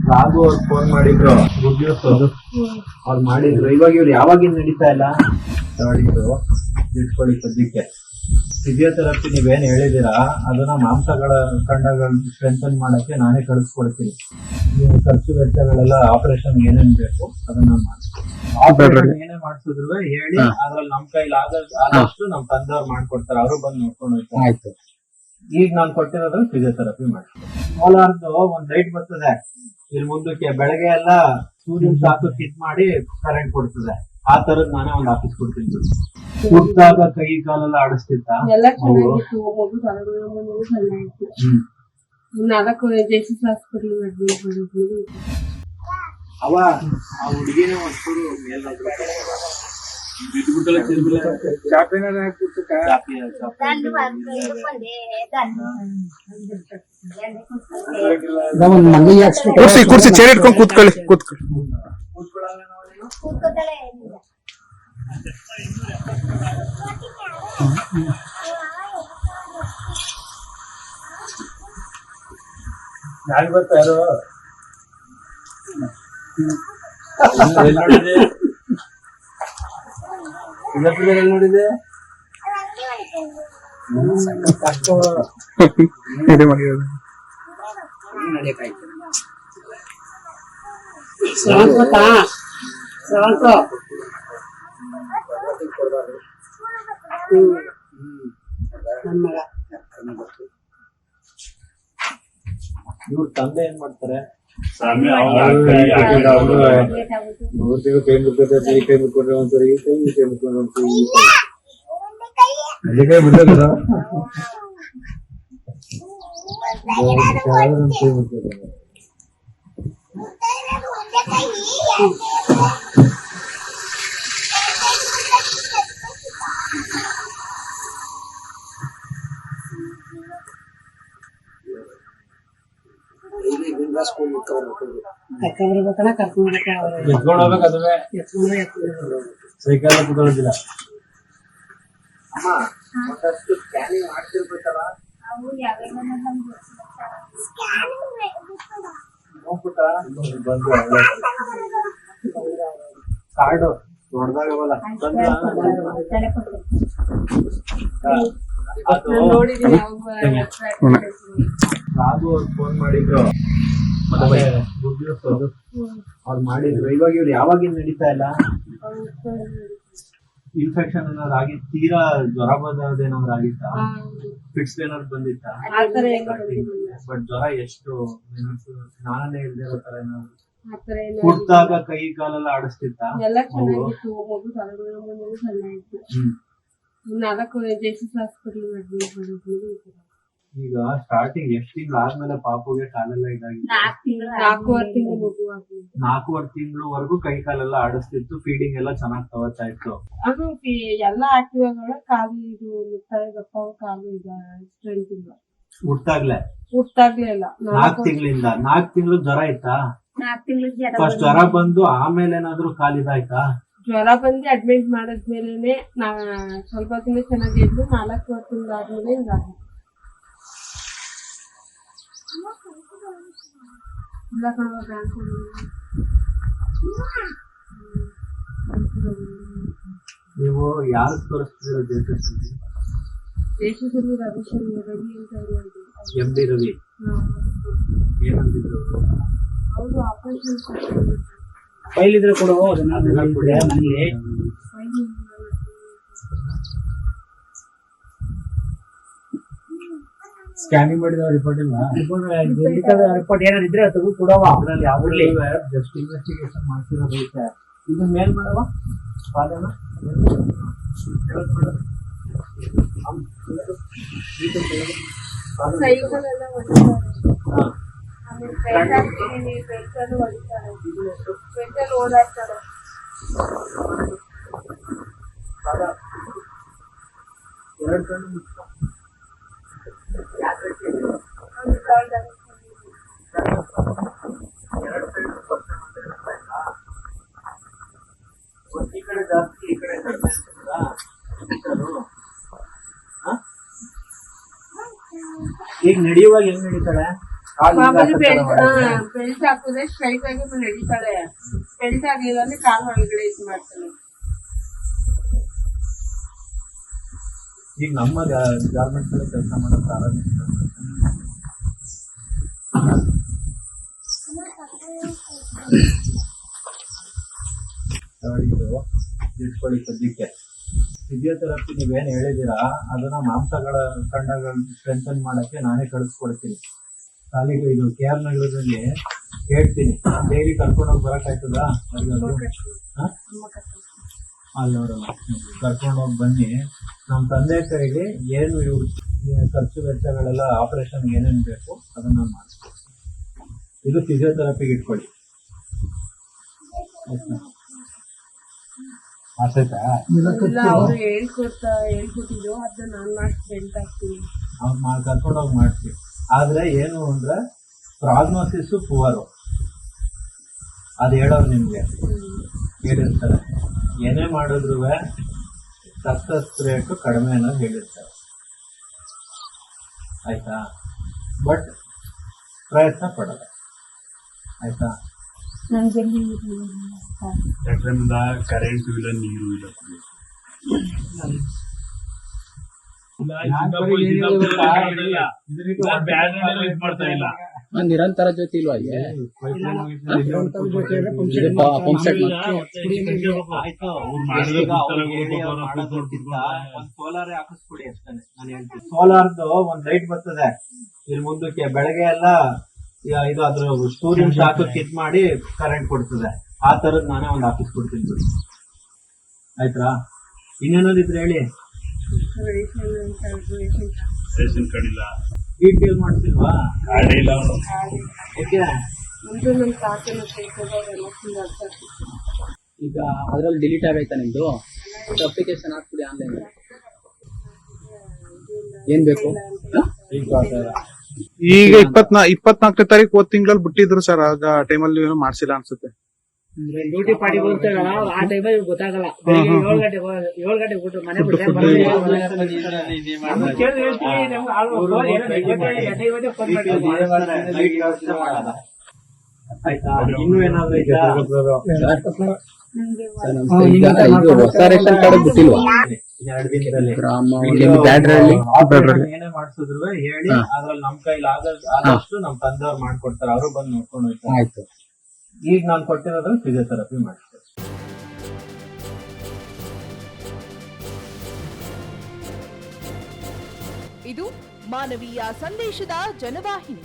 ರಾಘು ಅವ್ರು ಫೋನ್ ಮಾಡಿದ್ರು good news ಅವ್ರು ಮಾಡಿದ್ರು. ಇವಾಗ ಇವ್ರು ಯಾವಾಗಿಂದ ನಡೀತಾ ಇಲ್ಲ ನೋಡಿದ್ರು. ಇಟ್ಕೊಳ್ಳಿ ಸದ್ಯಕ್ಕೆ ಫಿಸಿಯೋಥೆರಪಿ ನೀವೇನ್ ಹೇಳಿದೀರಾ ಅದನ್ನ ಮಾಂಸಗಳ ಖಂಡಗಳನ್ನ ಸ್ಟ್ರೆಂಥನ್ ಮಾಡಕ್ಕೆ ನಾನೇ ಕಳಿಸ್ಕೊಡ್ತೀನಿ. ಖರ್ಚು ವೆಚ್ಚಗಳೆಲ್ಲ ಆಪರೇಷನ್ ಏನೇನ್ ಬೇಕು ಅದನ್ನ ಮಾಡ್ತೀನಿ. ಏನೇ ಮಾಡ್ಸಿದ್ರು ಹೇಳಿ, ಅದ್ರಲ್ಲಿ ನಮ್ ಕೈಲಿ ಆದಷ್ಟು ನಮ್ ತಂದೆಯವ್ರು ಮಾಡ್ಕೊಡ್ತಾರೆ. ಅವರು ಬಂದು ನೋಡ್ಕೊಂಡು ಹೋಗ್ತಾರೆ. ಆಯ್ತು. ಈಗ ನಾನ್ ಕೊಟ್ಟಿರೋದು ಫಿಸಿಯೋಥೆರಪಿ ಮಾಡ್ತೀನಿ. ಸೋಲಾರ್ದು ಒಂದ್ ಲೈಟ್ ಬರ್ತದೆ ಇಲ್ಲಿ ಮುಂದಕ್ಕೆ, ಬೆಳಗ್ಗೆ ಎಲ್ಲ ಸೂರ್ಯನ ಶಾಖಕ್ಕೆ ಇದ್ ಮಾಡಿ ಕರೆಂಟ್ ಕೊಡ್ತದೆ. ಆ ತರದ್ ನಾನೇ ಒಂದ್ ಆಫೀಸ್ ಕೊಡ್ತೀನಿ. ಹುಟ್ಟಾಗ ಕೈ ಕಾಲೆಲ್ಲ ಆಡಿಸ್ತಿತ್ತ ಎಲ್ಲ ಚೆನ್ನಾಗಿತ್ತು. ಮಗು ತಲೆನೋವು ಚೆನ್ನಾಗಿತ್ತು. ನಾಲ್ಕು ಜೆಸಿಸ್ ಹಾಸ್ಪಿಟಲ್ ಅಡ್ಮಿಟ್ ಮಾಡಿದ್ವಿ. ಅವ ಆ ಹುಡುಗಿನ ಒಂಚೂರು ಮೇಲ್ನಾದ್ರು ಕುರ್ಸಿ ಚೇರ್ ಇಟ್ಕೊಂಡು ಕೂತ್ಕೊಳ್ಳಿ. ಯಾರು ಗೊತ್ತಾ ಯಾರು ನೋಡಿದೆ ಇವ್ರ ತಂದೆ ಏನ್ ಮಾಡ್ತಾರೆ? ಕೈ ಮುಟ್ಕೊಂಡ್ರೆ ಈ ಕೈ ಮುಟ್ಕೊಂಡ್ರೆ ಒಂದ್ಸರಿ ಈ ಕೈ ಮುಟ್ಕೊಂಡ್ರೆ ಒಂದ್ಸರಿ ಈ ಕೈ ಬಿಡಲ್ಲ. ಸೈಕಲ್ ಕುತ್ಕೊಳ್ಳೋದಿಲ್ಲ. ಅಮ್ಮ ಮತ್ತಷ್ಟು ಸ್ಕ್ಯಾನಿಂಗ್ ಮಾಡ್ತಿರ್ಬೇಕಲ್ಲ. ನೋಡ್ಬಿಟ್ಟ ಬಂದು ಕಾರ್ಡು ದೊಡ್ಡದಾಗವಲ್ಲ. ರಾಘು ಅವ್ರು ಫೋನ್ ಮಾಡಿದ್ರು ಗುಡ್ ನ್ಯೂಸ್ ಅವ್ರು ಮಾಡಿದ್ರು. ಇವಾಗ ಇವ್ರು ಯಾವಾಗಿಂದ ನಡೀತಾ ಇಲ್ಲ. ಇನ್ಫೆಕ್ಷನ್ ಏನಾದ್ರು ಆಗಿ ತೀರಾ ಜ್ವರ ಬಂದೇನಾದ್ರು ಆಗಿತ್ತಾ? ಫಿಟ್ಸ್ ಏನಾದ್ರು ಬಂದಿತ್ತ? ಬಟ್ ಜ್ವರ ಎಷ್ಟು ಸ್ನಾನನೇ ಇಲ್ದೇ ಇರೋ ತರ ಏನಾದ್ರು ಹುಟ್ಟಾಗ ಕೈ ಕಾಲೆಲ್ಲ ಆಡಿಸ್ತಿತ್ತ? ಎಲ್ಲ ಚೆನ್ನಾಗಿತ್ತು. ಮಗು ತಲೆನೋವು ಚೆನ್ನಾಗಿತ್ತು. ನಾಲ್ಕು ಜೆಸಿಸ್ ಹಾಸ್ಪಿಟಲ್ ಅಡ್ಮಿಟ್ ಮಾಡಿದ್ವಿ. ಈಗ ಸ್ಟಾರ್ಟಿಂಗ್ ಎಷ್ಟು ತಿಂಗಳು ಆದ್ಮೇಲೆ ಪಾಪುಗೆ ಕಾಲೆಲ್ಲ ಇದಾಗಿತ್ತು? 4.5 ತಿಂಗಳು ಮಗು ಆಗಿದೆ. 4.5 ತಿಂಗಳವರೆಗೂ ಕೈ ಕಾಲೆಲ್ಲ ಆಡಿಸ್ತಿತ್ತು. ಫೀಡಿಂಗ್ ಎಲ್ಲ ಚೆನ್ನಾಗಿ ತಗೋತಾ ಇತ್ತು. ಅದು ಎಲ್ಲ ಆಕ್ಟಿವ್ ಆಗೋಣ. ಕಾಲು ಇದು ಮುಟ್ಟಾಗ ದಪ್ಪ ಕಾಲು ಈಗ ಸ್ಟ್ರೆಂತ್ ಇಲ್ಲ. ಹುಟ್ಟಾಗ್ಲೇ ಇಲ್ಲ. 4 ತಿಂಗಳಿಂದ 4 ತಿಂಗಳು ಜ್ವರ ಇತ್ತಾ? ಫಸ್ಟ್ ಜ್ವರ ಬಂದು ಆಮೇಲೆ ಏನಾದ್ರು ಕಾಲಿದಾಯ್ತಾ? ಜ್ವರ ಬಂದು ಅಡ್ಮಿಟ್ ಮಾಡಿದ್ಮೇಲೆ ಸ್ವಲ್ಪ ತಿಂಗಳು ಚೆನ್ನಾಗಿದ್ದು 4 ತಿಂಗಳು ಆದ್ಮೇಲೆ ಹಿಂಗಾಗಿ ನೀವು ಯಾರು ತೋರಿಸ್ತಿರೋ ದೇಶದಲ್ಲಿ ರವಿ ಅಂತ MD ರವಿ ಏನಂತಿದ್ರು? ಅವರು ಆಪರೇಷನ್ ಫೈಲ್ ಇದ್ರೆ ಕೊಡು. ಅದನ್ನ ಸ್ಕ್ಯಾನಿಂಗ್ ಮಾಡಿದ ರಿಪೋರ್ಟ್ ಇಲ್ಲ. ರಿಪೋರ್ಟ್ ಏನಾದ್ರು ಇದ್ರೆ ಅದು ಕೊಡವ. ಅದ್ರಲ್ಲಿ ಯಾವ್ದ್ರಲ್ಲಿ ಜಸ್ಟ್ ಇನ್ವೆಸ್ಟಿಗೇಷನ್ ಮಾಡ್ತಿರೋದೈತೆ. ಇದನ್ನ ಮೇಲ್ ಮಾಡವ ಪಾದನ ಸೈಕಲ್ ಎಲ್ಲ ಹೊಡಿತಾರೆ. ಆಮೇಲೆ ಓಡಾಡ್ತಾರೆ. ಎರಡು ಕಣ್ಣು ಈ ಕಡೆ ಜಾಸ್ತಿ ಈ ಕಡೆ ಈಗ ನಡೆಯುವಾಗ ಹೆಂಗ್ ನಡೀತಾಳೆ? ಮಾಮೂಲಿ ಬೆಲ್ಟ್ ಹಾಕಿದ್ರೆ ಸ್ಟ್ರೈಟ್ ಆಗಿ ನಡೀತಾಳೆ. ಬೆಲ್ಟ್ ಆಗ್ಲಿಲ್ಲ ಅಂದ್ರೆ ಕಾಲ್ ಒಳಗಡೆ ಇದು ಮಾಡ್ತಾಳೆ. ಈಗ ನಮ್ಮ ಗಾರ್ಮೆಂಟ್ಸ್ ಅಲ್ಲಿ ಕೆಲಸ ಮಾಡೋ ಪ್ರಾರಂಭಿಸ್ತಾರೆ. ಇಟ್ಕೊಳ್ಳಿ ಸದ್ಯಕ್ಕೆ. ಫಿಸಿಯೋಥೆರಪಿ ನೀವೇನ್ ಹೇಳಿದೀರಾ ಅದನ್ನ ಮಾಂಸಗಳ ಖಂಡಗಳ ಸ್ಟ್ರೆಂಥನ್ ಮಾಡಕ್ಕೆ ನಾನೇ ಕಳಿಸ್ಕೊಡ್ತೀನಿ. ಶಾಲೆಗೆ ಇದು KR ನಗರದಲ್ಲಿ ಹೇಳ್ತೀನಿ, ಡೈಲಿ ಕರ್ಕೊಂಡೋಗಿ ಬರಕಾಯ್ತದ ಅಲ್ಲವರಲ್ಲ, ಕರ್ಕೊಂಡೋಗಿ ಬನ್ನಿ. ನಮ್ಮ ತಂದೆ ಕೈಗೆ ಏನು ಇವು ಖರ್ಚು ವೆಚ್ಚಗಳೆಲ್ಲ ಆಪರೇಷನ್ ಏನೇನು ಬೇಕು ಅದನ್ನ ಮಾಡಿಸ್ಕೊಡ್ತೀನಿ. ಇದು ಫಿಸಿಯೋಥೆರಪಿಗೆ ಇಟ್ಕೊಳ್ಳಿ. ಇಲ್ಲ ಅವ್ರು ಹೇಳ್ಕೊಟ್ಟಿದ್ರು ಅದನ್ನ ನಾನ್ ಮಾಡಿ ಬೆಲ್ಟ್ ಹಾಕ್ತೀನಿ. ಅವ್ರು ಕರ್ಕೊಂಡೋಗಿ ಮಾಡ್ತೀವಿ. ಆದ್ರೆ ಏನು ಅಂದ್ರೆ ಪ್ರಾಗ್ನೋಸಿಸ್ ಪುವರು ಅದು ಹೇಳೋರು ನಿಮ್ಗೆ ಹೇಳಿರ್ತಾರೆ. ಏನೇ ಮಾಡಿದ್ರು ಸಕ್ಸಸ್ ರೇಟ್ ಕಡಿಮೆ ಅನ್ನೋದು ಹೇಳಿರ್ತಾರೆ. ಆಯ್ತಾ? ಬಟ್ ಪ್ರಯತ್ನ ಪಡೋದು. ಆಯ್ತಾ? ಕರೆಂಟ್ ಇಲ್ಲ, ನೀರು ಇಲ್ಲ. ನಿರಂತರ ಜೊತೆ ಇಲ್ವಾ ಸೋಲಾರ್ ಹಾಕಿಸ್ಬಿಡಿ ಅಷ್ಟೇ. ನಾನು ಹೇಳ್ತೀನಿ, ಸೋಲಾರ್ದು ಒಂದ್ ಲೈಟ್ ಬರ್ತದೆ ಇಲ್ಲಿ ಮುಂದಕ್ಕೆ, ಬೆಳಗ್ಗೆ ಎಲ್ಲ ಇದು ಅದ್ರ ಸೂರ್ಯನ ಶಾಖಕ್ಕೆ ಇದ್ ಮಾಡಿ ಕರೆಂಟ್ ಕೊಡ್ತದೆ. ಆ ತರದ್ ನಾನೇ ಒಂದ್ ಹಾಕಿಸ್ಕೊಡ್ತೀನಿ ಬಿಡಿ. ಆಯ್ತಾ? ಇನ್ನೇನೋದಿದ್ರೆ ಹೇಳಿ. ರೇಷನ್ ಕಾರ್ಡ್ ಇಲ್ಲ, BPL ಮಾಡ್ತಿಲ್ವಾ? ಕಾರ್ಡ್ ಇಲ್ಲ. ಓಕೆ, ನಮ್ ತಾತನ ಈಗ ಅದ್ರಲ್ಲಿ ಡಿಲೀಟ್ ಆಗೈತಾ ನಿಮ್ದು ಅಪ್ಲಿಕೇಶನ್ ಹಾಕ್ಬಿಡಿ ಆನ್ಲೈನ್. ಏನ್ ಬೇಕು? ಈಗ 24ನೇ ತಾರೀಕು ಹೋದ್ ತಿಂಗಳಲ್ಲಿ ಬಿಟ್ಟಿದ್ರು ಸರ್. ಆಗ ಟೈಮಲ್ಲಿ ಏನು ಮಾಡ್ಸಿಲ್ಲ ಅನ್ಸುತ್ತೆ. ಡ್ಯೂಟಿ ಪಾರ್ಟಿ ಹೋಗ್ತಾರಲ್ಲ ಆ ಟೈಮಲ್ಲಿ ಗೊತ್ತಾಗಲ್ಲ. ಬೆಳಿಗ್ಗೆ 7 ಗಂಟೆಗೆ ಬಿಟ್ಟು ಮನೆ ಆಯ್ತಾ? ಇನ್ನೂ ಏನಾದ್ರು ಇದೆಯಾ? ಹೊಸ ರೇಷನ್ ಕಾರ್ಡ್ ಬಿಟ್ಟಿಲ್ವಾ? 2 ದಿನದಲ್ಲಿ ಏನೇ ಮಾಡ್ಸಿದ್ರು ಹೇಳಿ, ಅದ್ರಲ್ಲಿ ನಮ್ ಕೈಲಿ ಆದಷ್ಟು ನಮ್ ತಂದೆಯವ್ರು ಮಾಡ್ಕೊಡ್ತಾರೆ. ಅವರು ಬಂದು ನೋಡ್ಕೊಂಡು ಹೋಗ್ತಾರೆ. ಆಯ್ತು. ಈಗ ನಾನು ಕೊಟ್ಟಿರೋದ್ರಲ್ಲಿ ಫಿಸಿಯೋಥೆರಪಿ ಮಾಡ್ತಾರೆ. ಇದು ಮಾನವೀಯ ಸಂದೇಶದ ಜನವಾಹಿನಿ.